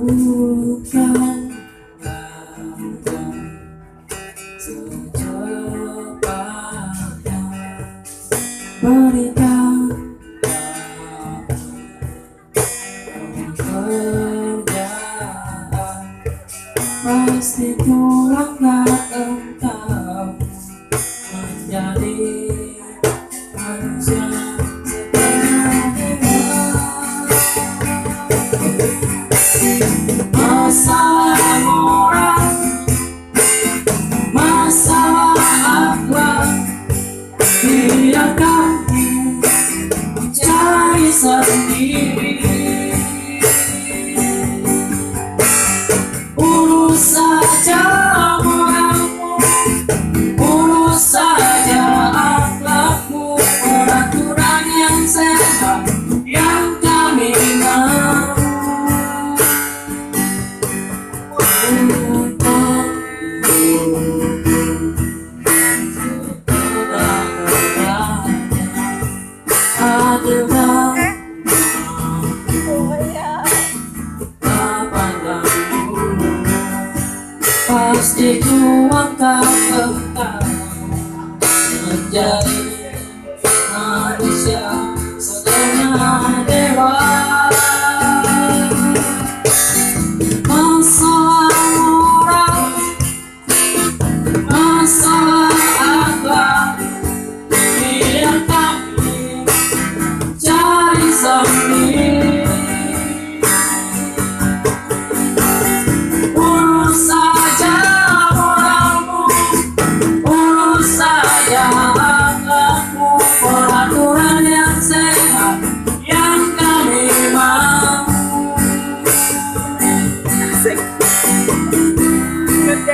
bukan secepatnya berikan pekerjaan, pasti ku anggap engkau menjadi manusia masalah moral, masalah akhlak, biarkan cari sendiri. Urus saja moralmu, urus saja akhlakmu, peraturan yang sehat yang kami mau. Adalah pasti ku angkat engkau menjadi